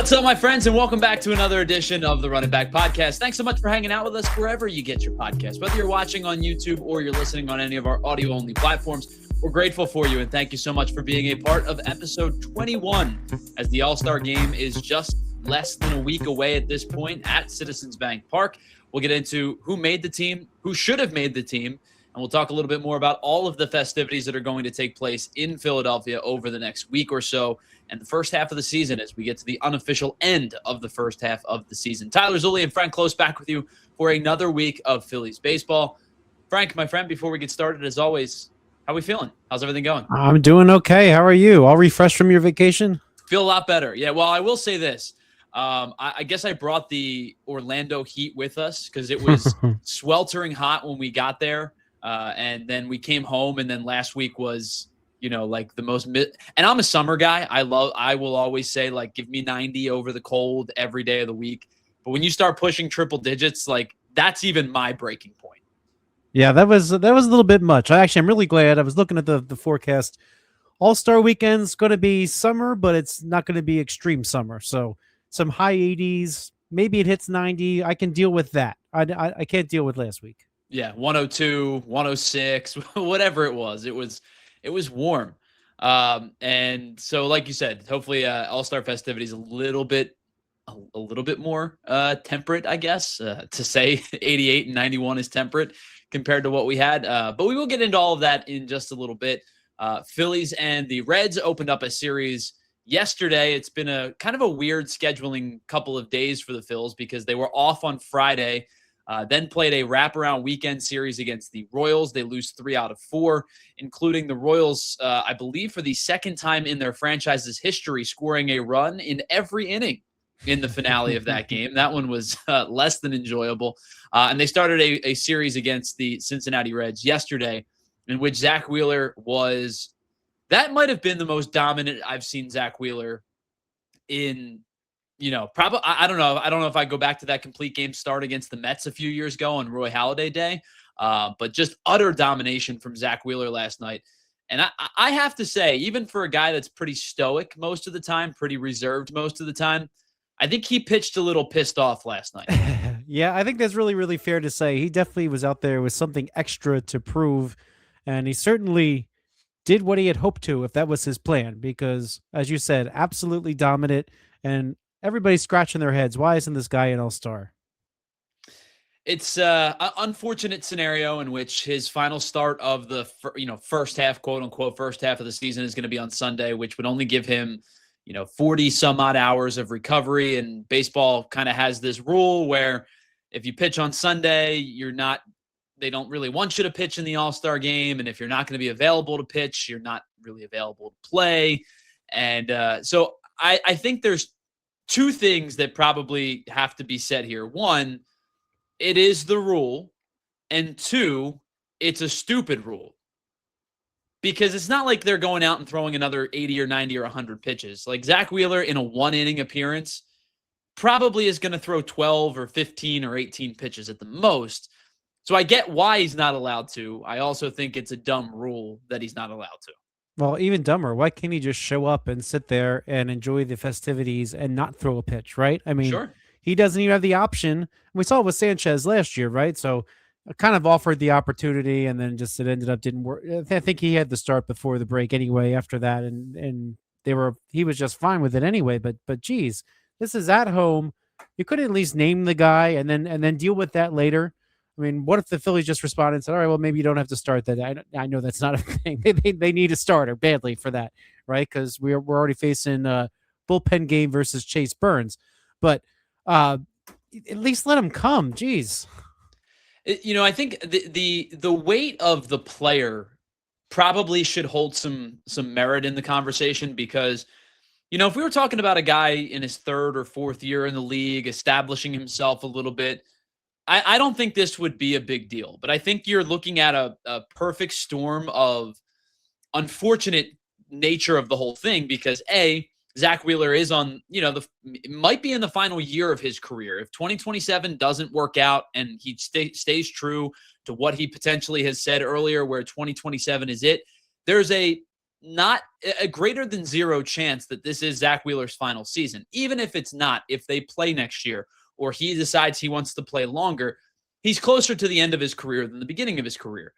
What's up, my friends, and welcome back to another edition of the Running Back Podcast. Thanks so much for hanging out with us wherever you get your podcast. Whether you're watching on YouTube or you're listening on any of our audio-only platforms, we're grateful for you, and thank you so much for being a part of episode 21, as the All-Star Game is just less than a week away at this point at Citizens Bank Park. We'll get into who made the team, who should have made the team, and we'll talk a little bit more about all of the festivities that are going to take place in Philadelphia over the next week or so, and the first half of the season as we get to the unofficial end of the first half of the season. Tyler Zulli and Frank Klose back with you for another week of Phillies baseball. Frank, my friend, before we get started, as always, how are we feeling? How's everything going? I'm doing okay. How are you? All refreshed from your vacation? Feel a lot better. Yeah, well, I will say this. I guess I brought the Orlando heat with us because it was sweltering hot when we got there. And then we came home, and then last week was, like the most and I'm a summer guy. I will always say, like, give me 90 over the cold every day of the week. But when you start pushing triple digits, like, that's even my breaking point. Yeah, that was a little bit much. I'm really glad. I was looking at the forecast. All-Star weekend's going to be summer, but it's not going to be extreme summer. So some high 80s, maybe it hits 90. I can deal with that. I can't deal with last week. Yeah, 102, 106, whatever it was. It was warm. And so, like you said, hopefully All-Star festivities a little bit more temperate, I guess. To say 88 and 91 is temperate compared to what we had. But we will get into all of that in just a little bit. Phillies and the Reds opened up a series yesterday. It's been a kind of a weird scheduling couple of days for the Phils because they were off on Friday. Then played a wraparound weekend series against the Royals. They lose 3 out of 4, including the Royals, I believe, for the second time in their franchise's history, scoring a run in every inning in the finale of that game. That one was less than enjoyable. And they started a series against the Cincinnati Reds yesterday, in which Zack Wheeler that might have been the most dominant I've seen Zack Wheeler in probably, I don't know. I don't know if I go back to that complete game start against the Mets a few years ago on Roy Halladay Day, but just utter domination from Zack Wheeler last night. And I have to say, even for a guy that's pretty stoic most of the time, pretty reserved most of the time, I think he pitched a little pissed off last night. Yeah, I think that's really, really fair to say. He definitely was out there with something extra to prove, and he certainly did what he had hoped to, if that was his plan, because, as you said, absolutely dominant, and everybody's scratching their heads. Why isn't this guy an all-star? It's an unfortunate scenario in which his final start of the first half, quote unquote, first half of the season is going to be on Sunday, which would only give him 40 some odd hours of recovery. And baseball kind of has this rule where if you pitch on Sunday, they don't really want you to pitch in the All-Star game. And if you're not going to be available to pitch, you're not really available to play. And so I think there's two things that probably have to be said here. One, it is the rule. And two, it's a stupid rule. Because it's not like they're going out and throwing another 80 or 90 or 100 pitches. Like Zack Wheeler in a one-inning appearance probably is going to throw 12 or 15 or 18 pitches at the most. So I get why he's not allowed to. I also think it's a dumb rule that he's not allowed to. Well, even dumber, why can't he just show up and sit there and enjoy the festivities and not throw a pitch, right? I mean, sure. He doesn't even have the option. We saw it with Sanchez last year, right? So I kind of offered the opportunity, and then just it ended up didn't work. I think he had the start before the break anyway after that, and he was just fine with it anyway. But geez, this is at home. You could at least name the guy and then deal with that later. I mean, what if the Phillies just responded and said, all right, well, maybe you don't have to start that. I know that's not a thing. They need a starter badly for that, right? Because we're already facing a bullpen game versus Chase Burns. But at least let him come. Jeez. I think the weight of the player probably should hold some merit in the conversation because, if we were talking about a guy in his third or fourth year in the league, establishing himself a little bit, I don't think this would be a big deal, but I think you're looking at a perfect storm of unfortunate nature of the whole thing because Zack Wheeler is on, might be in the final year of his career. If 2027 doesn't work out and he stays true to what he potentially has said earlier, where 2027 is it, there's a not a greater than zero chance that this is Zack Wheeler's final season. Even if it's not, if they play next year or he decides he wants to play longer, he's closer to the end of his career than the beginning of his career.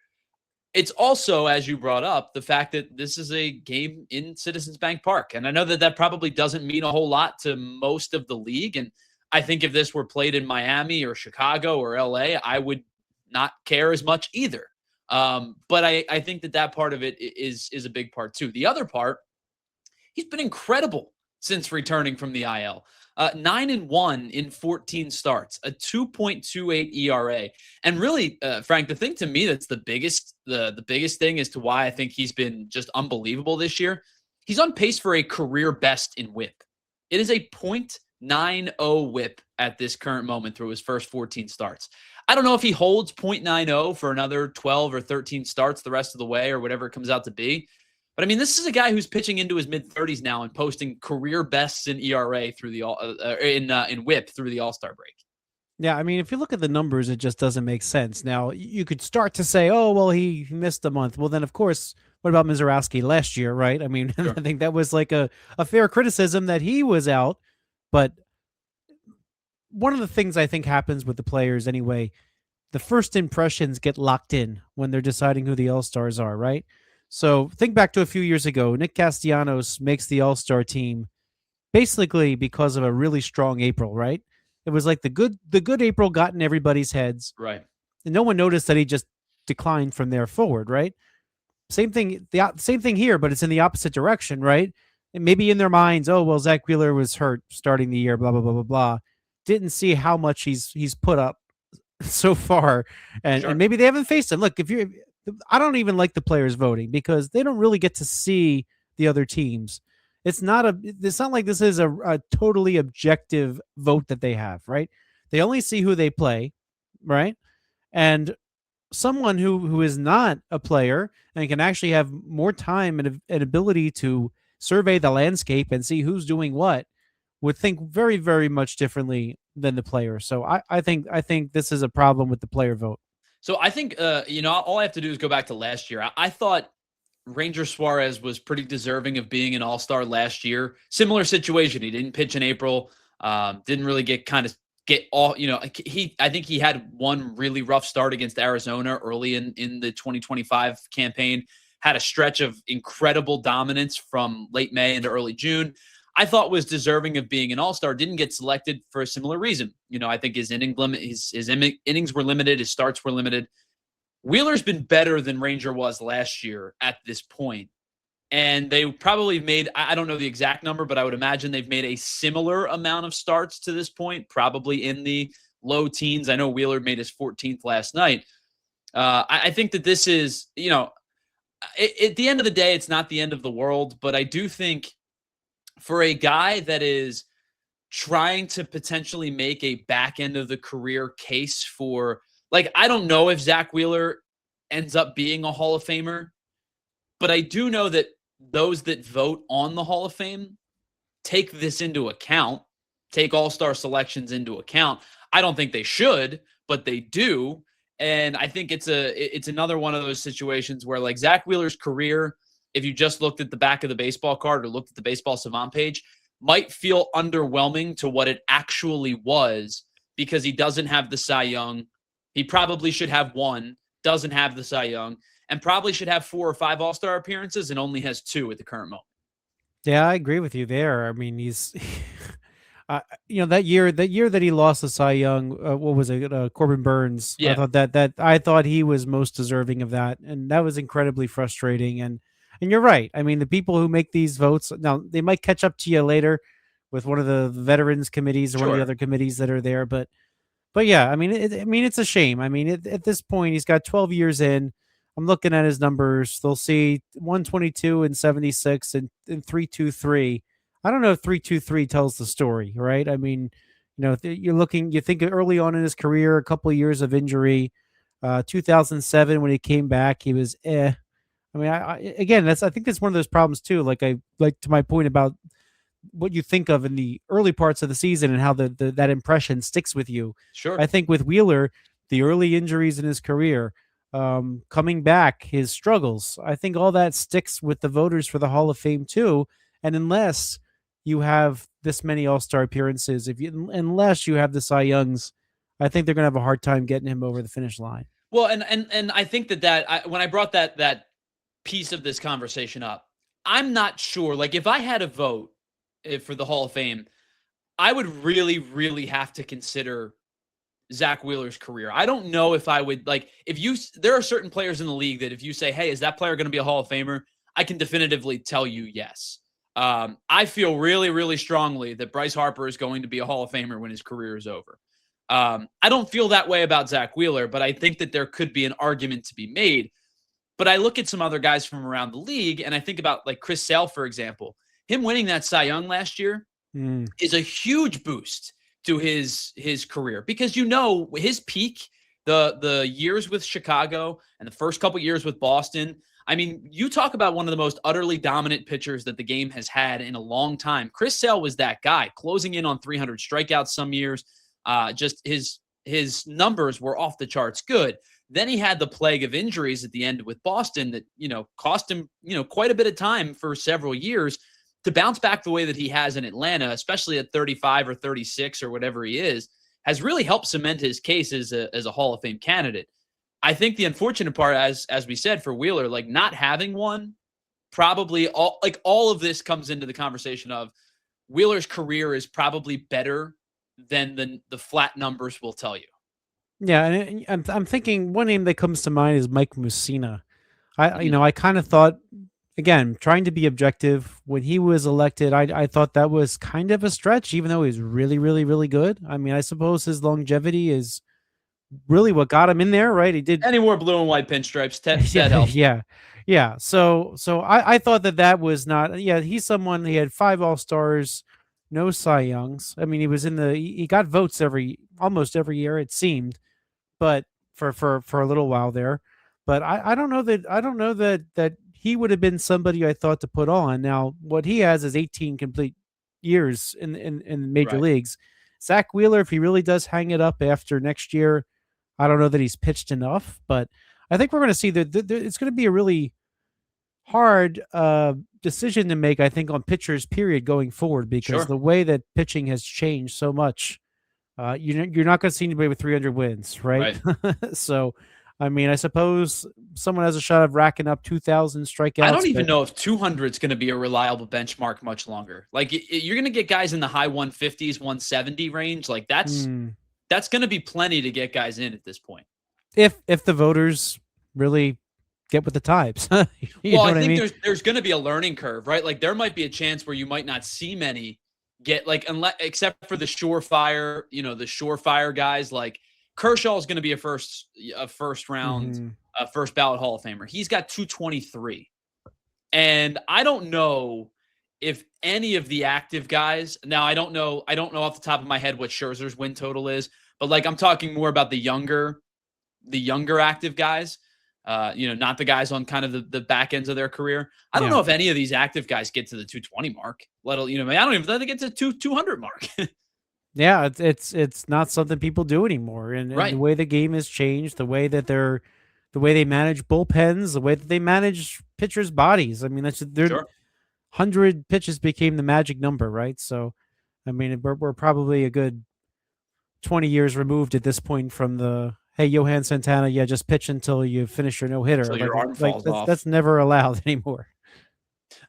It's also, as you brought up, the fact that this is a game in Citizens Bank Park. And I know that that probably doesn't mean a whole lot to most of the league. And I think if this were played in Miami or Chicago or LA, I would not care as much either. But I think that that part of it is a big part too. The other part, he's been incredible since returning from the IL. 9-1 in 14 starts, a 2.28 ERA, and really, Frank, the thing to me that's the biggest thing as to why I think he's been just unbelievable this year. He's on pace for a career best in WHIP. It is a .90 WHIP at this current moment through his first 14 starts. I don't know if he holds .90 for another 12 or 13 starts the rest of the way or whatever it comes out to be. But I mean, this is a guy who's pitching into his mid-30s now and posting career bests in ERA through the in WHIP through the All-Star break. Yeah, I mean, if you look at the numbers, it just doesn't make sense. Now, you could start to say, oh, well, he missed a month. Well, then, of course, what about Mizorowski last year, right? I mean, sure. I think that was like a fair criticism that he was out. But one of the things I think happens with the players anyway, the first impressions get locked in when they're deciding who the All-Stars are, right? So think back to a few years ago. Nick Castellanos makes the All-Star team basically because of a really strong April, right? It was like the good April got in everybody's heads. Right. And no one noticed that he just declined from there forward, right? Same thing here, but it's in the opposite direction, right? And maybe in their minds, oh, well, Zack Wheeler was hurt starting the year, blah, blah, blah, blah, blah. Didn't see how much he's put up so far. And, sure. and maybe they haven't faced him. Look, I don't even like the players voting because they don't really get to see the other teams. It's not like this is a totally objective vote that they have, right? They only see who they play, right? And someone who is not a player and can actually have more time and ability to survey the landscape and see who's doing what would think very, very much differently than the player. So I think this is a problem with the player vote. So I think, all I have to do is go back to last year. I thought Ranger Suarez was pretty deserving of being an all-star last year. Similar situation. He didn't pitch in April. Didn't really get all, I think he had one really rough start against Arizona early in the 2025 campaign, had a stretch of incredible dominance from late May into early June. I thought was deserving of being an all-star, didn't get selected for a similar reason. I think his innings were limited, his starts were limited. Wheeler's been better than Ranger was last year at this point. And they probably made, I don't know the exact number, but I would imagine they've made a similar amount of starts to this point, probably in the low teens. I know Wheeler made his 14th last night. I think that this is, at the end of the day, it's not the end of the world, but I do think for a guy that is trying to potentially make a back end of the career case for, like, I don't know if Zack Wheeler ends up being a Hall of Famer, but I do know that those that vote on the Hall of Fame take this into account, take all-star selections into account. I don't think they should, but they do. And I think it's another one of those situations where, like, Zack Wheeler's career, if you just looked at the back of the baseball card or looked at the Baseball Savant page, might feel underwhelming to what it actually was because he doesn't have the Cy Young. He probably should have one, doesn't have the Cy Young, and probably should have 4 or 5 All-Star appearances and only has 2 at the current moment. Yeah, I agree with you there. I mean, he's, that year that he lost the Cy Young, what was it, Corbin Burns? Yeah. I thought he was most deserving of that, and that was incredibly frustrating. And you're right. I mean, the people who make these votes now, they might catch up to you later with one of the veterans committees or one of the other committees that are there, but yeah, I mean, it's a shame. I mean, at this point, he's got 12 years in. I'm looking at his numbers. They'll see 122 and 76 and 323. I don't know if 323 tells the story, right? I mean, you think early on in his career, a couple of years of injury. 2007 when he came back, he was I mean, I think that's one of those problems too. Like to my point about what you think of in the early parts of the season and how that impression sticks with you. Sure. I think with Wheeler, the early injuries in his career, coming back, his struggles. I think all that sticks with the voters for the Hall of Fame too. And unless you have this many All-Star appearances, unless you have the Cy Youngs, I think they're going to have a hard time getting him over the finish line. Well, and I think when I brought that piece of this conversation up, I'm not sure. Like, if I had a vote for the Hall of Fame, I would really, really have to consider Zack Wheeler's career. I don't know if I would there are certain players in the league that if you say, hey, is that player going to be a Hall of Famer? I can definitively tell you yes. I feel really, really strongly that Bryce Harper is going to be a Hall of Famer when his career is over. I don't feel that way about Zack Wheeler, but I think that there could be an argument to be made. But I look at some other guys from around the league, and I think about like Chris Sale, for example. Him winning that Cy Young last year is a huge boost to his career, because his peak, the years with Chicago and the first couple years with Boston. I mean, you talk about one of the most utterly dominant pitchers that the game has had in a long time. Chris Sale was that guy, closing in on 300 strikeouts some years. Just his numbers were off the charts good. Then he had the plague of injuries at the end with Boston that, cost him, quite a bit of time for several years to bounce back the way that he has in Atlanta, especially at 35 or 36 or whatever he is, has really helped cement his case as a Hall of Fame candidate. I think the unfortunate part, as we said, for Wheeler, like not having one, probably all of this comes into the conversation of Wheeler's career is probably better than the flat numbers will tell you. Yeah, and I'm thinking one name that comes to mind is Mike Mussina. I kind of thought, again, trying to be objective, when he was elected, I thought that was kind of a stretch, even though he's really, really, really good. I mean, I suppose his longevity is really what got him in there, right? He did. And he wore blue and white pinstripes. That helped. Yeah. So I thought that was not. Yeah, he's someone. He had 5 All-Stars, no Cy Youngs. I mean, he got votes almost every year, it seemed, but for a little while there. But I don't know that he would have been somebody I thought to put on. Now, what he has is 18 complete years in major leagues. Zack Wheeler, if he really does hang it up after next year, I don't know that he's pitched enough, but I think we're going to see that it's going to be a really hard decision to make, I think, on pitchers, period, going forward, because the way that pitching has changed so much, you're not going to see anybody with 300 wins, right? So, I mean, I suppose someone has a shot of racking up 2,000 strikeouts. I don't even know if 200 is going to be a reliable benchmark much longer. Like, you're going to get guys in the high 150s, 170 range. Like, that's going to be plenty to get guys in at this point. If the voters really get with the times. I think there's going to be a learning curve, right? Like, there might be a chance where you might not see many get, like, except for the surefire guys. Like, Kershaw is going to be a first round, first ballot Hall of Famer. He's got 223. And I don't know if any of the active guys, now I don't know off the top of my head what Scherzer's win total is, but like, I'm talking more about the younger active guys, not the guys on kind of the back ends of their career. I don't know if any of these active guys get to the 220 mark, I don't even think they get to 200 mark. Yeah, it's not something people do anymore, and the way the game has changed, the way they manage bullpens, the way that they manage pitchers' bodies. I mean, 100 pitches became the magic number, right? So, I mean, we're probably a good 20 years removed at this point from the, hey, Johan Santana, just pitch until you finish your no-hitter. Until your arm falls off. That's never allowed anymore.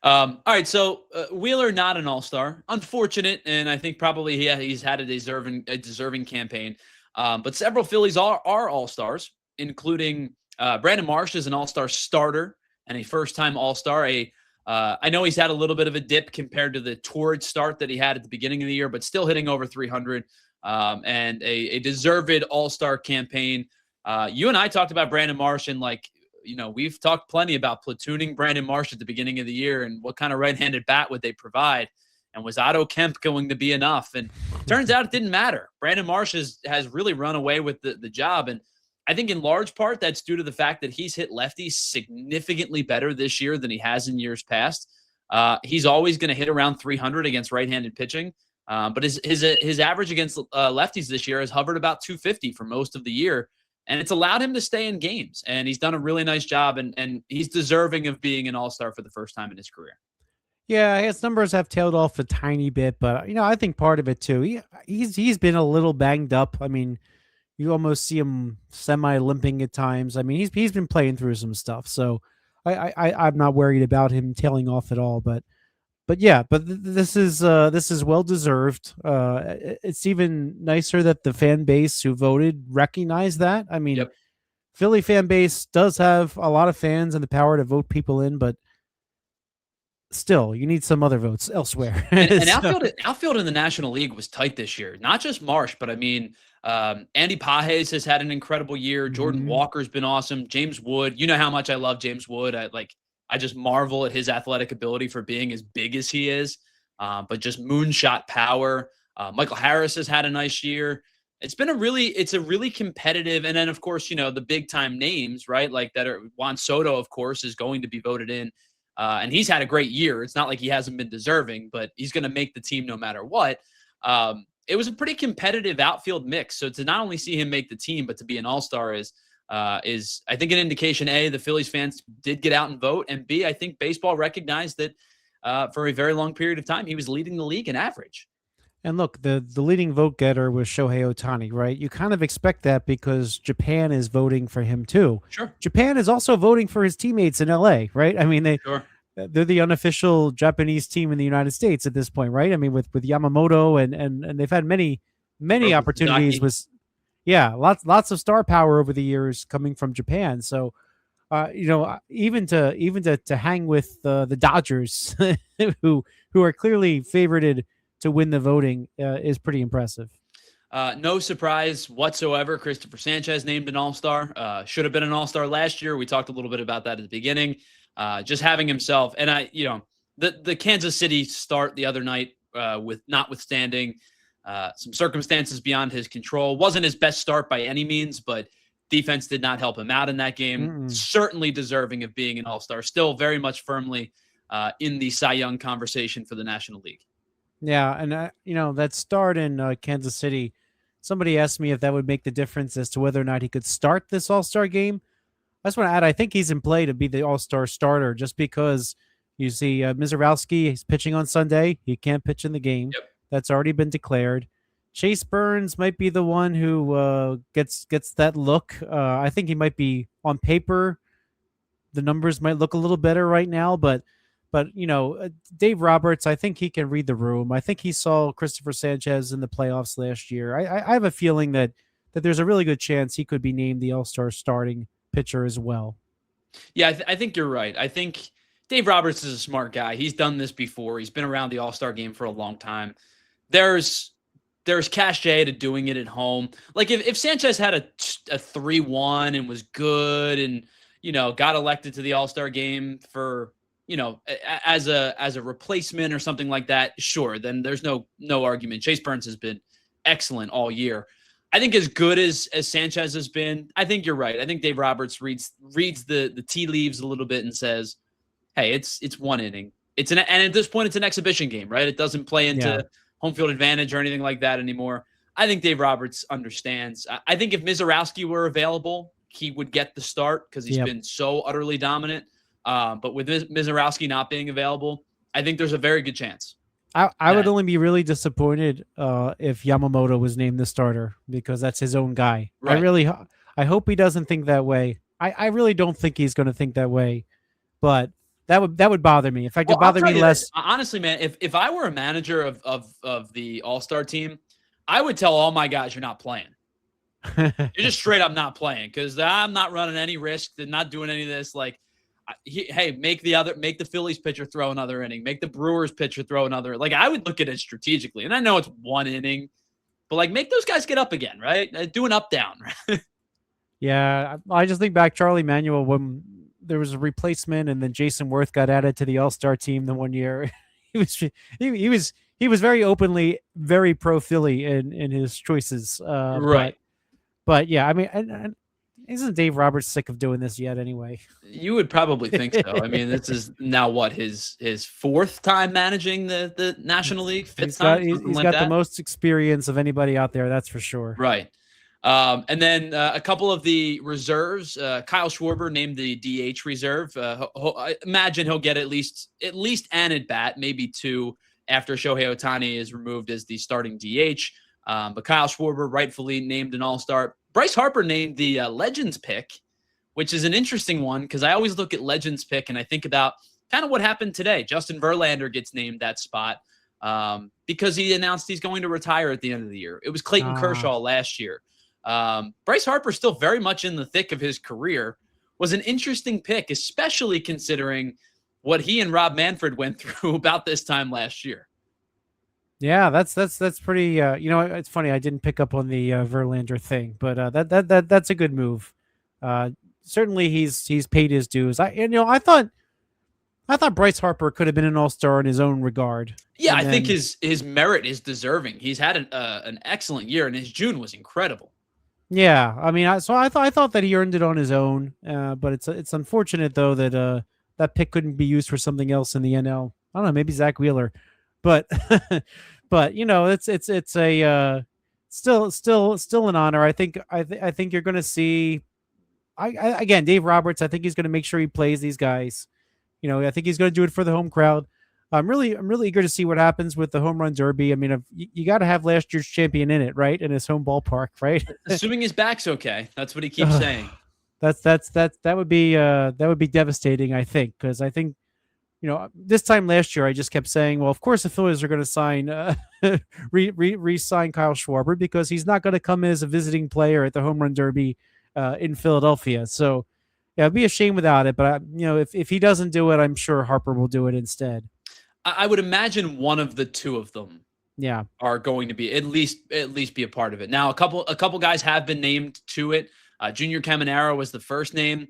All right, so Wheeler not an All-Star, unfortunate, and I think probably he's had a deserving campaign. But several Phillies are All-Stars, including Brandon Marsh is an All-Star starter and a first-time All-Star. I know he's had a little bit of a dip compared to the torrid start that he had at the beginning of the year, but still hitting over 300 and a deserved All-Star campaign. You and I talked about Brandon Marsh, and we've talked plenty about platooning Brandon Marsh at the beginning of the year and what kind of right-handed bat would they provide. And was Otto Kemp going to be enough? And turns out it didn't matter. Brandon Marsh has really run away with the job. And I think in large part that's due to the fact that he's hit lefties significantly better this year than he has in years past. He's always going to hit around 300 against right-handed pitching. But his average against lefties this year has hovered about 250 for most of the year. and it's allowed him to stay in games. And he's done a really nice job, and he's deserving of being an all-star for the first time in his career. Yeah, his numbers have tailed off a tiny bit, but I think part of it too. He's been a little banged up. I mean, you almost see him semi limping at times. I mean, he's been playing through some stuff, so I'm not worried about him tailing off at all. But yeah, but this is well deserved. It's even nicer that the fan base who voted recognized that. I mean, Yep. Philly fan base does have a lot of fans and the power to vote people in, but still, you need some other votes elsewhere. And So, outfield in the National League was tight this year. Not just Marsh, but I mean, Andy Pages has had an incredible year. Jordan mhm. Walker's been awesome. James Wood, you know how much I love James Wood. I just marvel at his athletic ability for being as big as he is. But just moonshot power. Michael Harris has had a nice year. It's a really competitive, and then of course, the big time names, right? Like that are Juan Soto, of course, is going to be voted in. And he's had a great year. It's not like he hasn't been deserving, but he's going to make the team no matter what. It was a pretty competitive outfield mix. So to not only see him make the team, but to be an all-star is I think an indication. A, the Phillies fans did get out and vote, and B, I think baseball recognized that for a very long period of time he was leading the league in average. And look, the leading vote getter was Shohei Ohtani, right? You kind of expect that because Japan is voting for him too. Sure, Japan is also voting for his teammates in LA, right? I mean, sure. they're the unofficial Japanese team in the United States at this point, right? I mean, with Yamamoto and they've had many Roki opportunities Sasaki. with, yeah, lots of star power over the years coming from Japan. So, even to hang with the Dodgers, who are clearly favorited to win the voting, is pretty impressive. No surprise whatsoever. Christopher Sanchez named an all-star. Should have been an all-star last year. We talked a little bit about that at the beginning. Just having himself, and the Kansas City start the other night, with notwithstanding some circumstances beyond his control, wasn't his best start by any means, but defense did not help him out in that game. Mm-mm. Certainly deserving of being an all-star. Still very much firmly in the Cy Young conversation for the National League. Yeah, and that start in Kansas City. Somebody asked me if that would make the difference as to whether or not he could start this All Star game. I just want to add, I think he's in play to be the All Star starter, just because you see Mizorowski, he's pitching on Sunday. He can't pitch in the game. Yep. That's already been declared. Chase Burns might be the one who gets that look. I think he might be on paper. The numbers might look a little better right now, but Dave Roberts, I think he can read the room. I think he saw Christopher Sanchez in the playoffs last year. I have a feeling that there's a really good chance he could be named the All-Star starting pitcher as well. Yeah, I think you're right. I think Dave Roberts is a smart guy. He's done this before. He's been around the All-Star game for a long time. There's cachet to doing it at home. Like if Sanchez had a 3-1 and was good and got elected to the All-Star game for as a replacement or something like that, sure, then there's no argument. Chase Burns has been excellent all year. I think as good as Sanchez has been, I think you're right. I think Dave Roberts reads the tea leaves a little bit and says, hey, it's one inning. And at this point it's an exhibition game, right? It doesn't play into home field advantage or anything like that anymore. I think Dave Roberts understands. I think if Mizorowski were available, he would get the start because he's been so utterly dominant. But with Mizorowski not being available, I think there's a very good chance. I would only be really disappointed if Yamamoto was named the starter because that's his own guy. Right. I hope he doesn't think that way. I really don't think he's going to think that way, but that would bother me. In fact, it bother me less. Honestly, man, if I were a manager of the All-Star team, I would tell all my guys you're not playing. You're just straight up not playing because I'm not running any risk. They're not doing any of this. Like, hey, make the Phillies pitcher throw another inning. Make the Brewers pitcher throw another. Like, I would look at it strategically. And I know it's one inning, but like make those guys get up again, right? Do an up down. Yeah, I just think back Charlie Manuel when there was a replacement and then Jason Worth got added to the All-Star team the one year. he was very openly very pro Philly in his choices. Right. But yeah, I mean, and isn't Dave Roberts sick of doing this yet anyway? You would probably think so. I mean, this is now what his fourth time managing the National League. He's got the most experience of anybody out there, that's for sure. Right. And then a couple of the reserves. Kyle Schwarber named the DH reserve. I imagine he'll get at least an at bat, maybe two, after Shohei Ohtani is removed as the starting DH. But Kyle Schwarber rightfully named an All-Star. Bryce Harper named the Legends pick, which is an interesting one because I always look at Legends pick and I think about kind of what happened today. Justin Verlander gets named that spot because he announced he's going to retire at the end of the year. It was Clayton Kershaw last year. Bryce Harper, still very much in the thick of his career, was an interesting pick, especially considering what he and Rob Manfred went through about this time last year. Yeah, that's pretty. It's funny. I didn't pick up on the Verlander thing, but that's a good move. Certainly, he's paid his dues. I thought Bryce Harper could have been an All-Star in his own regard. Yeah, I think his merit is deserving. He's had an excellent year, and his June was incredible. Yeah, I mean, I thought that he earned it on his own, but it's unfortunate though that that pick couldn't be used for something else in the NL. I don't know, maybe Zack Wheeler, but but it's a still an honor. I think you're going to see. Again, Dave Roberts. I think he's going to make sure he plays these guys. I think he's going to do it for the home crowd. I'm really eager to see what happens with the home run derby. I mean, you got to have last year's champion in it, right? In his home ballpark, right? Assuming his back's okay. That's what he keeps saying. That would be devastating, I think, because I think, this time last year I just kept saying, well, of course the Phillies are going to sign re-sign Kyle Schwarber because he's not going to come in as a visiting player at the home run derby in Philadelphia. So yeah, it'd be a shame without it. But if he doesn't do it, I'm sure Harper will do it instead. I would imagine one of the two of them, are going to be at least be a part of it. Now, a couple guys have been named to it. Junior Caminero was the first name.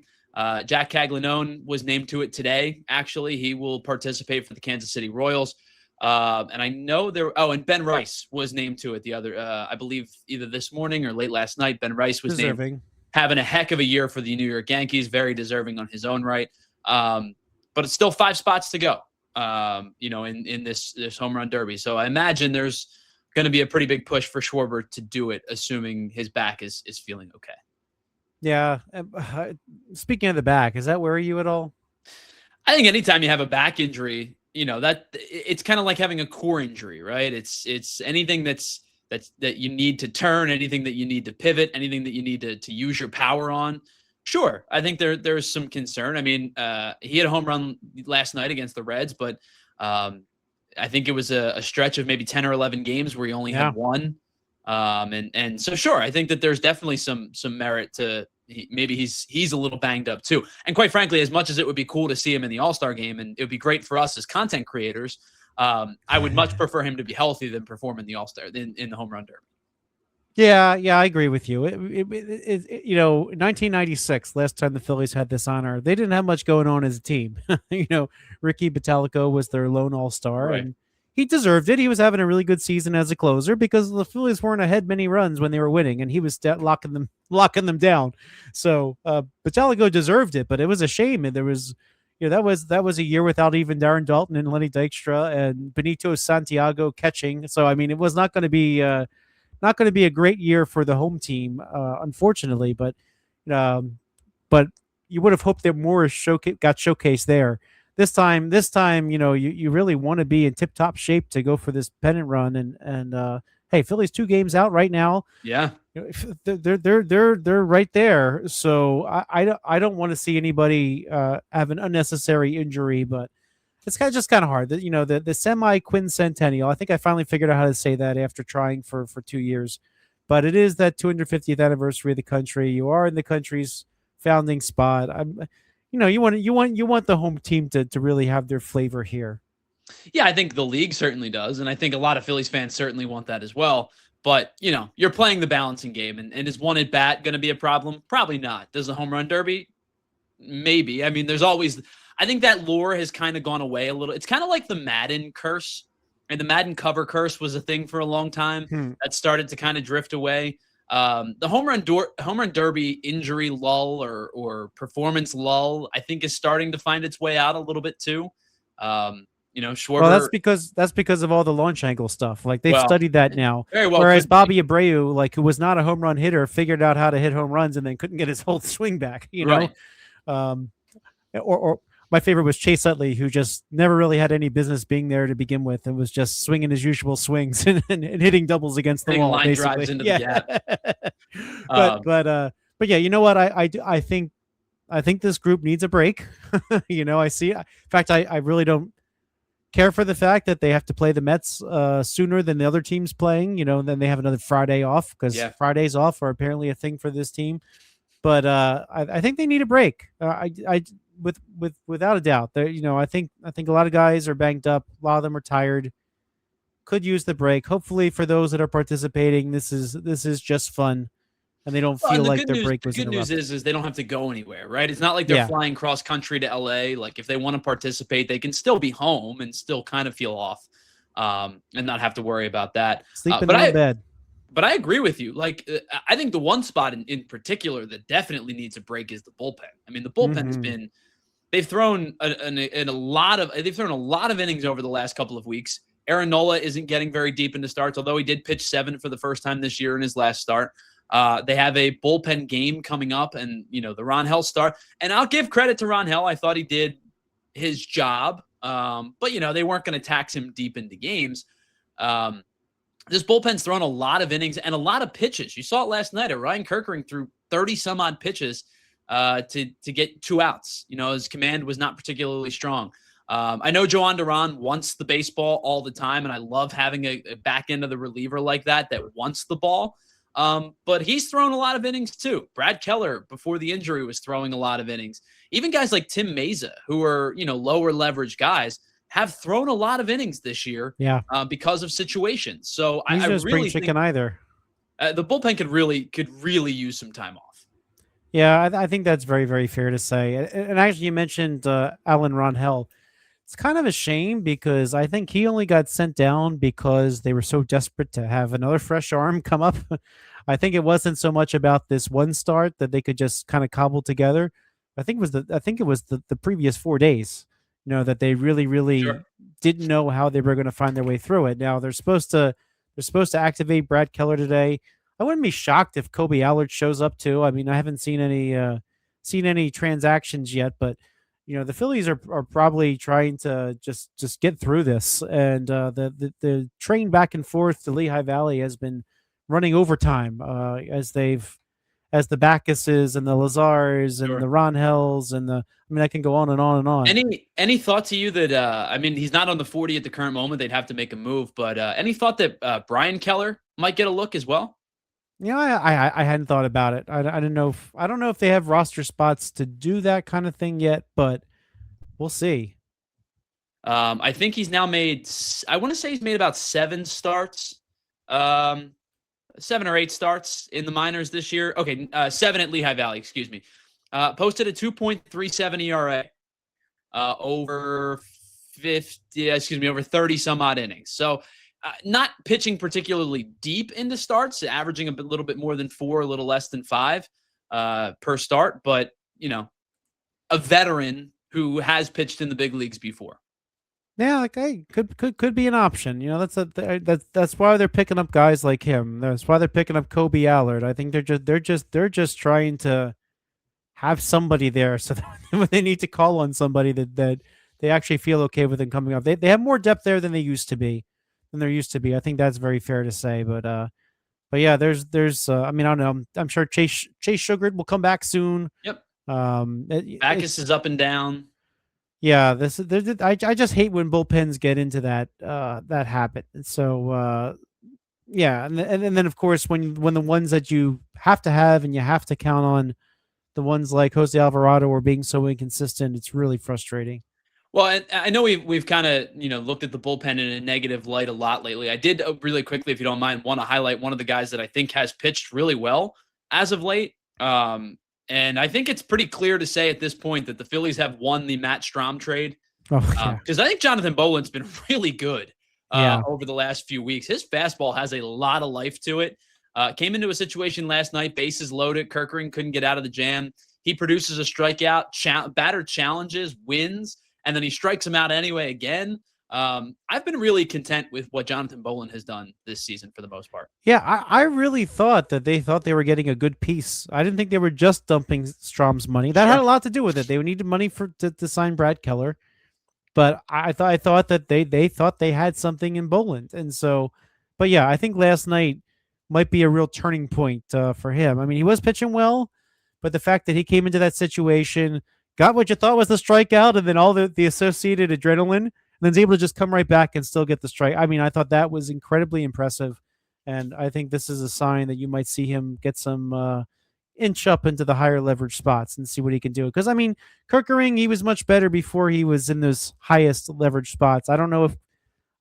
Jack Caglianone was named to it today. Actually, he will participate for the Kansas City Royals. And I know and Ben Rice was named to it the other, I believe either this morning or late last night. Ben Rice was named, having a heck of a year for the New York Yankees, very deserving on his own right. But it's still 5 spots to go. In this home run derby. So I imagine there's going to be a pretty big push for Schwarber to do it, assuming his back is feeling okay. Yeah. Speaking of the back, is that worry you at all? I think anytime you have a back injury, that it's kind of like having a core injury, right? It's anything that you need to turn, anything that you need to pivot, anything that you need to use your power on. Sure, I think there's some concern. I mean, he had a home run last night against the Reds, but I think it was a stretch of maybe 10 or 11 games where he only had one. And so sure, I think that there's definitely some merit to maybe he's a little banged up too. And quite frankly, as much as it would be cool to see him in the All-Star game, and it would be great for us as content creators, I would much prefer him to be healthy than perform in the All-Star in the home run derby. Yeah, I agree with you. 1996, last time the Phillies had this honor, they didn't have much going on as a team. Ricky Bottalico was their lone All-Star, right, and he deserved it. He was having a really good season as a closer because the Phillies weren't ahead many runs when they were winning, and he was locking them down. So Bottalico deserved it, but it was a shame. And there was, that was a year without even Darren Dalton and Lenny Dykstra and Benito Santiago catching. So I mean, it was not going to be a great year for the home team, unfortunately. But you would have hoped that more got showcased there. This time, you really want to be in tip-top shape to go for this pennant run. And hey, Philly's 2 games out right now. Yeah, they're right there. So I don't want to see anybody have an unnecessary injury, but it's just kind of hard. The semi-quincentennial. I think I finally figured out how to say that after trying for 2 years. But it is that 250th anniversary of the country. You are in the country's founding spot. You want the home team to really have their flavor here. Yeah, I think the league certainly does, and I think a lot of Phillies fans certainly want that as well. But you're playing the balancing game, and is one at bat going to be a problem? Probably not. Does the home run derby? Maybe. I mean, there's always. I think that lore has kind of gone away a little. It's kind of like the Madden curse, and the Madden cover curse was a thing for a long time. That started to kind of drift away. The home run derby injury lull or performance lull, I think, is starting to find its way out a little bit too. You know, Well, Schwarber. that's because of all the launch angle stuff. Like they've Well, studied that now. very well Whereas could be. Bobby Abreu, like who was not a home run hitter, figured out how to hit home runs and then couldn't get his whole swing back. Right. Um, or my favorite was Chase Utley, who just never really had any business being there to begin with, and was just swinging his usual swings and hitting doubles against the Hitting wall, line drives basically. into the Yeah, gap. but Um, but uh, but yeah, you know what? I think this group needs a break. I see. In fact, I really don't care for the fact that they have to play the Mets sooner than the other teams playing. Then they have another Friday off because yeah. Fridays off are apparently a thing for this team. But I think they need a break. Without a doubt, I think a lot of guys are banged up. A lot of them are tired. Could use the break. Hopefully, for those that are participating, this is just fun, and they don't Well, feel and like their break the was good news interrupted. is they don't have to go anywhere, right? It's not like they're Yeah, flying cross country to LA. Like if they want to participate, they can still be home and still kind of feel off, and not have to worry about that. sleep in But their own bed. I agree with you. Like I think the one spot in particular that definitely needs a break is the bullpen. I mean, the bullpen has Hmm. been they've thrown a lot of innings over the last couple of weeks. Aaron Nola isn't getting very deep into starts, although he did pitch 7 for the first time this year in his last start. They have a bullpen game coming up, and the Ron Hell start. And I'll give credit to Ron Hell. I thought he did his job, but they weren't going to tax him deep into games. This bullpen's thrown a lot of innings and a lot of pitches. You saw it last night. Ryan Kerkering threw 30 some odd pitches to get 2 outs. His command was not particularly strong. I know Joan Duran wants the baseball all the time, and I love having a back end of the reliever like that wants the ball. But he's thrown a lot of innings too. Brad Keller, before the injury, was throwing a lot of innings. Even guys like Tim Meza, who are lower leverage guys, have thrown a lot of innings this year. Yeah, Because of situations. So he's I no spring really chicken think either. the bullpen could really use some time off. Yeah, I think that's very, very fair to say. And actually, you mentioned Alan Ronhell. It's kind of a shame because I think he only got sent down because they were so desperate to have another fresh arm come up. I think it wasn't so much about this one start that they could just kind of cobble together. I think it was the previous 4 days, that they really, really Sure. didn't know how they were going to find their way through it. Now they're supposed to activate Brad Keller today. I wouldn't be shocked if Kobe Allard shows up too. I mean, I haven't seen any transactions yet, but the Phillies are probably trying to just get through this, and the train back and forth to Lehigh Valley has been running overtime as the Backuses and the Lazars and Sure. the Ron Hells and I can go on and on and on. Any thought to you that I mean, he's not on the 40 at the current moment. They'd have to make a move, but any thought that Brian Keller might get a look as well? I hadn't thought about it. I don't know if they have roster spots to do that kind of thing yet, but we'll see. I think he's now made. I want to say he's made about 7 starts, 7 or 8 starts in the minors this year. Okay, 7 at Lehigh Valley. Excuse me. Posted a 2.37 ERA over 50. Excuse me, over 30 some odd innings. So. Not pitching particularly deep into starts, averaging a little bit more than 4, a little less than 5 per start, but a veteran who has pitched in the big leagues before. Yeah, like hey, could be an option. That's why they're picking up guys like him. That's why they're picking up Kobe Allard. I think they're just trying to have somebody there, so that when they need to call on somebody that they actually feel okay with them coming up. They have more depth there than they used to be. I think that's very fair to say. But yeah, there's I mean, I don't know. I'm sure Chase Sugared will come back soon. Yep. Backus is up and down. Yeah, I just hate when bullpens get into that habit. So yeah, and then of course when the ones that you have to have and you have to count on, the ones like Jose Alvarado are being so inconsistent, it's really frustrating. Well, I know we've kind of looked at the bullpen in a negative light a lot lately. I did really quickly, if you don't mind, want to highlight one of the guys that I think has pitched really well as of late. And I think it's pretty clear to say at this point that the Phillies have won the Matt Strahm trade. Oh yeah, Because I think Jonathan Boland's been really good Yeah. over the last few weeks. His fastball has a lot of life to it. Came into a situation last night, bases loaded. Kerkering couldn't get out of the jam. He produces a strikeout, batter challenges, wins, and then he strikes him out anyway again. I've been really content with what Jonathan Bolin has done this season for the most part. Yeah, I really thought that they thought they were getting a good piece. I didn't think they were just dumping Strom's money. That had Sure. a lot to do with it. They needed money to sign Brad Keller, but I thought that they thought they had something in Boland, and so, but yeah, I think last night might be a real turning point for him. I mean, he was pitching well, but the fact that he came into that situation, got what you thought was the strikeout, and then all the associated adrenaline, and then is able to just come right back and still get the strike. I mean, I thought that was incredibly impressive, and I think this is a sign that you might see him get some inch up into the higher leverage spots and see what he can do. Because I mean, Kirkering, he was much better before he was in those highest leverage spots. I don't know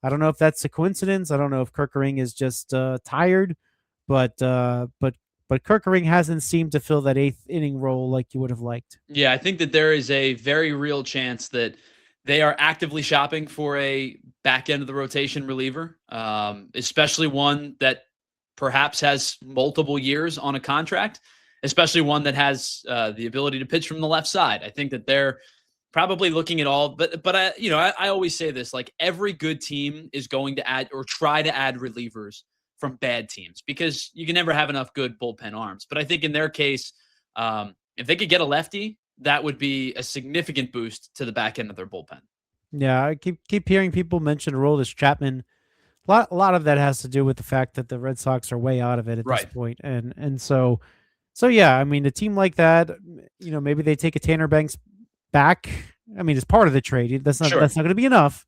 if that's a coincidence. I don't know if Kirkering is just tired, but Kirkering hasn't seemed to fill that eighth inning role like you would have liked. Yeah, I think that there is a very real chance that they are actively shopping for a back end of the rotation reliever, especially one that perhaps has multiple years on a contract, especially one that has the ability to pitch from the left side. I think that they're probably looking at all, but I always say this: like every good team is going to add or try to add relievers from bad teams because you can never have enough good bullpen arms. But I think in their case, if they could get a lefty, that would be a significant boost to the back end of their bullpen. Yeah, I keep hearing people mention Aroldis Chapman. A lot of that has to do with the fact that the Red Sox are way out of it at this Right. point, and so yeah, I mean, a team like that, maybe they take a Tanner Banks back. I mean, it's part of the trade. That's not Sure. that's not going to be enough.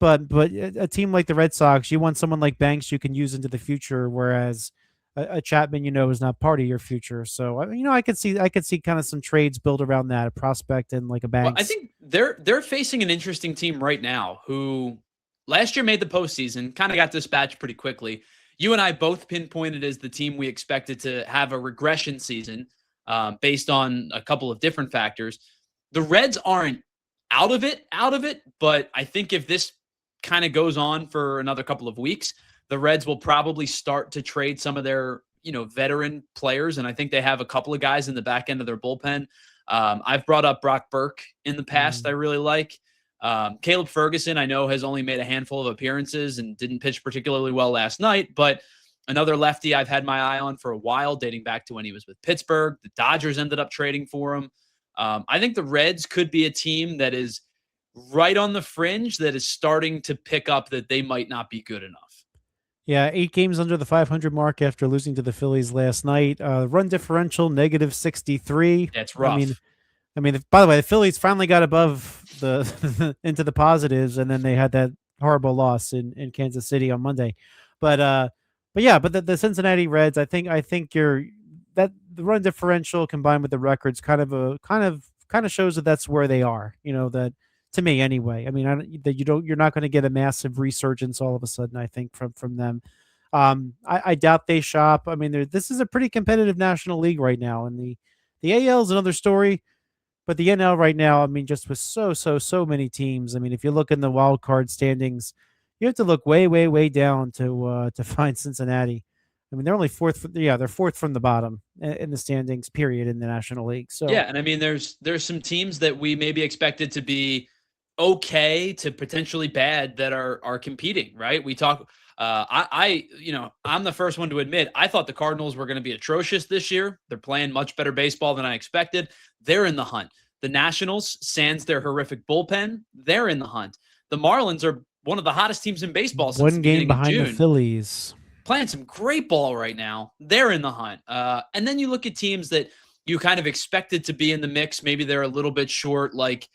But a team like the Red Sox, you want someone like Banks you can use into the future, whereas a Chapman, is not part of your future. So I could see kind of some trades built around that, a prospect and like a Well, I Banks. think they're facing an interesting team right now who last year made the postseason, kind of got dispatched pretty quickly. You and I both pinpointed as the team we expected to have a regression season based on a couple of different factors. The Reds aren't out of it, but I think if this kind of goes on for another couple of weeks, the Reds will probably start to trade some of their, veteran players. And I think they have a couple of guys in the back end of their bullpen. I've brought up Brock Burke in the past. I really like. Caleb Ferguson, I know, has only made a handful of appearances and didn't pitch particularly well last night, but another lefty I've had my eye on for a while, dating back to when he was with Pittsburgh. The Dodgers ended up trading for him. I think the Reds could be a team that is right on the fringe that is starting to pick up that they might not be good enough. Yeah, 8 games under the 500 mark after losing to the Phillies last night. Run differential -63. That's I rough. mean, by the way, the Phillies finally got above the into the positives, and then they had that horrible loss in Kansas City on Monday. But the Cincinnati Reds, I think you're that the run differential combined with the records kind of shows that that's where they are. That to me anyway. I mean, you're not going to get a massive resurgence all of a sudden. I think from them. I doubt they shop. I mean, this is a pretty competitive National League right now, and the AL is another story. But the NL right now, I mean, just with so many teams. I mean, if you look in the wild card standings, you have to look way, way, way down to find Cincinnati. I mean, they're only fourth. They're fourth from the bottom in the standings. Period in the National League. Yeah, So and I mean, there's some teams that we maybe expected to be okay to potentially bad that are competing, right? We talk. I'm the first one to admit I thought the Cardinals were going to be atrocious this year. They're playing much better baseball than I expected. They're in the hunt. The Nationals, sans their horrific bullpen, they're in the hunt. The Marlins are one of the hottest teams in baseball since the one game beginning of behind the June, Phillies. playing some great ball right now. They're in the hunt. And then you look at teams that you kind of expected to be in the mix. Maybe they're a little bit short, like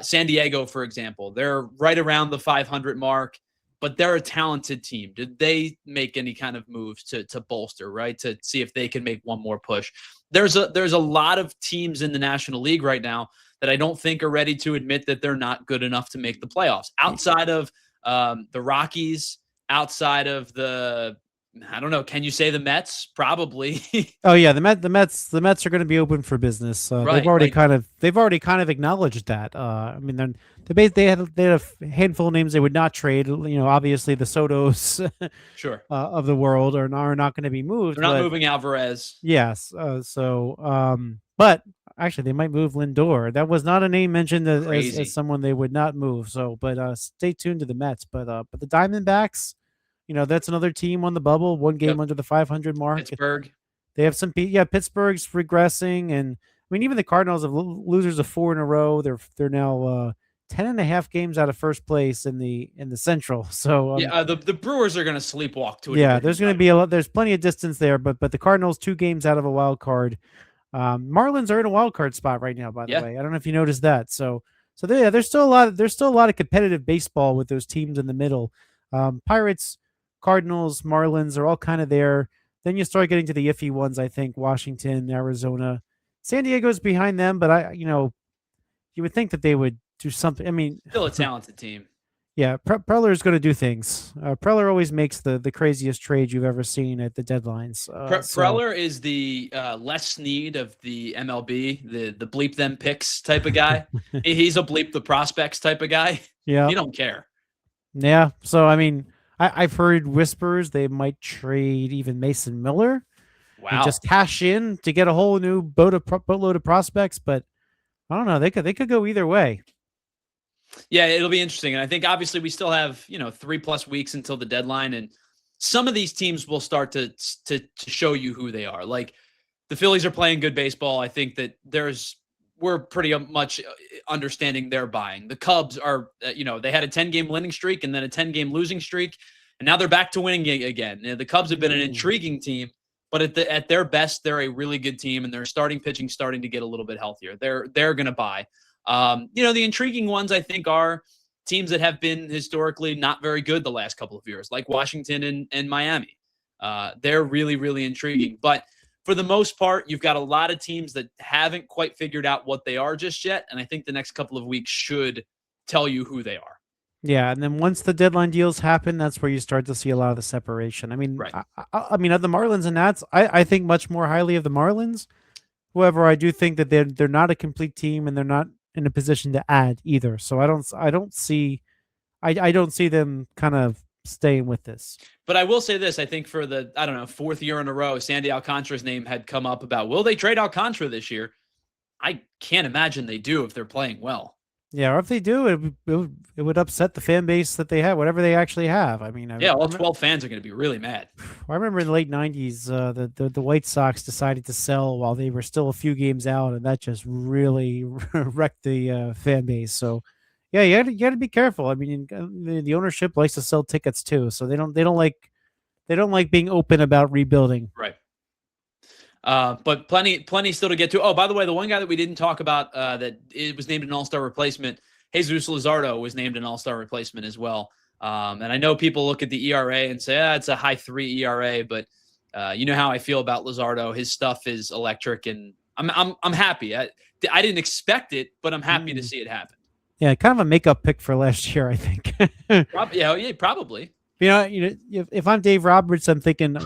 San Diego, for example. They're right around the 500 mark, but they're a talented team. Did they make any kind of moves to bolster, right? To see if they can make one more push. There's a lot of teams in the National League right now that I don't think are ready to admit that they're not good enough to make the playoffs. Outside of the Rockies, outside of I don't know. Can you say the Mets? Probably. Oh yeah, the Mets are going to be open for business. They've Right. already Like, kind of acknowledged that. I mean, they had a handful of names they would not trade. Obviously the Sotos sure. of the world are not going to be moved. They're not But moving Alvarez. yes, but Actually, they might move Lindor. That was not a name mentioned as Crazy. someone they would not move. So, but stay tuned to the Mets. But the Diamondbacks, that's another team on the bubble. One game Yep. under the 500 mark. Pittsburgh. They have some. Yeah, Pittsburgh's regressing, and I mean even the Cardinals have losers of 4 in a row. They're now 10.5 games out of first place in the Central. So Yeah, the Brewers are going to sleepwalk to a yeah, division there's going to title. be a lot. There's plenty of distance there, but the Cardinals 2 games out of a wild card. Marlins are in a wild card spot right now. By the Yeah. way, I don't know if you noticed that. So there's still a lot. There's still a lot of competitive baseball with those teams in the middle. Pirates, Cardinals, Marlins are all kind of there. Then you start getting to the iffy ones. I think Washington, Arizona, San Diego's behind them, but you would think that they would do something. I mean, Still a talented team. yeah, Preller is going to do things. Preller always makes the craziest trade you've ever seen at the deadlines. Preller is the Les Snead of the MLB, the bleep them picks type of guy. He's a bleep the prospects type of guy. Yeah, He don't care. yeah. So I mean, I've heard whispers they might trade even Mason Miller and Wow. just cash in to get a whole new boatload of prospects. But I don't know. They could go either way. Yeah, it'll be interesting. And I think obviously we still have, 3+ weeks until the deadline. And some of these teams will start to show you who they are. Like the Phillies are playing good baseball. I think that we're pretty much understanding their buying. The Cubs are, they had a 10-game winning streak and then a 10-game losing streak. And now they're back to winning again. The Cubs have been an intriguing team, but at their best, they're a really good team, and their starting pitching starting to get a little bit healthier. They're going to buy. The intriguing ones I think are teams that have been historically not very good the last couple of years, like Washington and Miami. They're really, really intriguing. But for the most part, you've got a lot of teams that haven't quite figured out what they are just yet. And I think the next couple of weeks should tell you who they are. Yeah, and then once the deadline deals happen, that's where you start to see a lot of the separation. I mean, Right. I mean, of the Marlins and Nats, I think much more highly of the Marlins. However, I do think that they're not a complete team, and they're not in a position to add either. So I don't see them kind of staying with this. But I will say this: I think for the fourth year in a row, Sandy Alcantara's name had come up about will they trade Alcantara this year? I can't imagine they do if they're playing well. Yeah, or if they do, it would upset the fan base that they have, whatever they actually have. I mean, Yeah, all 12 fans are going to be really mad. I remember in the late '90s, the White Sox decided to sell while they were still a few games out, and that just really wrecked the fan base. So, yeah, you got to be careful. I mean, the ownership likes to sell tickets too, so they don't like being open about rebuilding. Right. But plenty still to get to. Oh, by the way, the one guy that we didn't talk about that it was named an All-Star replacement, Jesus Luzardo was named an All-Star replacement as well. And I know people look at the ERA and say, it's a high 3 ERA, but you know how I feel about Luzardo. His stuff is electric, and I'm happy. I didn't expect it, but I'm happy to see it happen. Yeah, kind of a makeup pick for last year, I think. Yeah, probably. If I'm Dave Roberts, I'm thinking,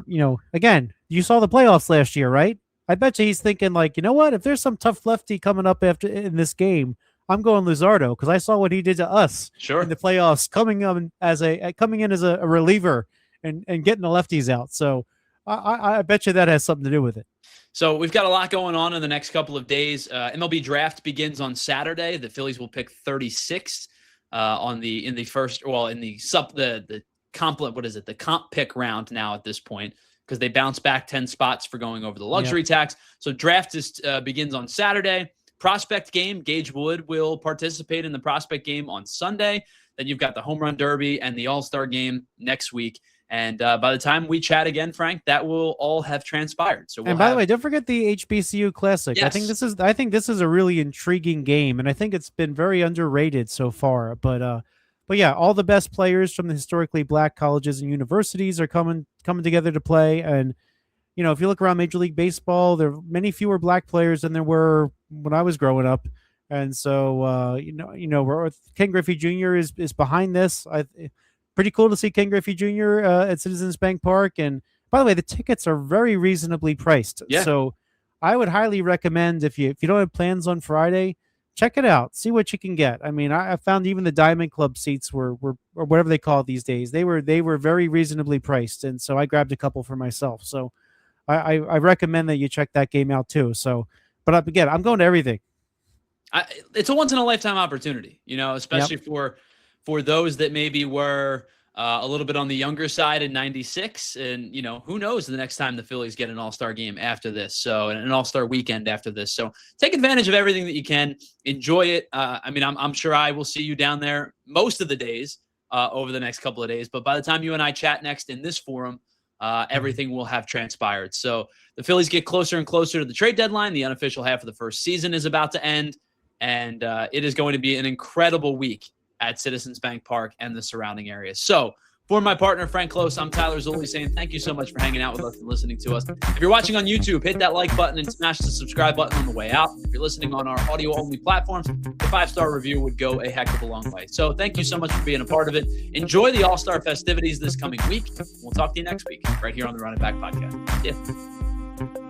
again, you saw the playoffs last year, right? I bet you he's thinking like, you know what? If there's some tough lefty coming up after in this game, I'm going Luzardo because I saw what he did to us in the playoffs, coming in as a reliever and getting the lefties out. So I bet you that has something to do with it. So we've got a lot going on in the next couple of days. MLB draft begins on Saturday. The Phillies will pick 36th in the comp pick round now at this point, because they bounce back 10 spots for going over the luxury tax. So draft begins on Saturday. Prospect game, Gage Wood will participate in the prospect game on Sunday. Then you've got the home run derby and the All-Star game next week. And by the time we chat again, Frank, that will all have transpired. So by the way, don't forget the HBCU Classic. Yes. I think this is a really intriguing game, and I think it's been very underrated so far. But yeah, all the best players from the historically black colleges and universities are coming together to play. And if you look around Major League Baseball, there are many fewer black players than there were when I was growing up. And so Ken Griffey Jr. is behind this. Pretty cool to see Ken Griffey Jr. At Citizens Bank Park. And by the way, the tickets are very reasonably priced. Yeah. So I would highly recommend if you don't have plans on Friday, check it out. See what you can get. I mean, I found even the Diamond Club seats were or whatever they call it these days. They were very reasonably priced, and so I grabbed a couple for myself. So I recommend that you check that game out too. So, But again, I'm going to everything. It's a once in a lifetime opportunity, especially for those that maybe were a little bit on the younger side in 96. And, who knows the next time the Phillies get an all-star game after this. So an all-star weekend after this. So take advantage of everything that you can. Enjoy it. I'm sure I will see you down there most of the days over the next couple of days. But by the time you and I chat next in this forum, everything will have transpired. So the Phillies get closer and closer to the trade deadline. The unofficial half of the first season is about to end. And it is going to be an incredible week at Citizens Bank Park and the surrounding areas. So for my partner, Frank Klose, I'm Tyler Zulli saying thank you so much for hanging out with us and listening to us. If you're watching on YouTube, hit that like button and smash the subscribe button on the way out. If you're listening on our audio-only platforms, the 5-star review would go a heck of a long way. So thank you so much for being a part of it. Enjoy the All-Star festivities this coming week. We'll talk to you next week right here on the Run It Back podcast. See ya.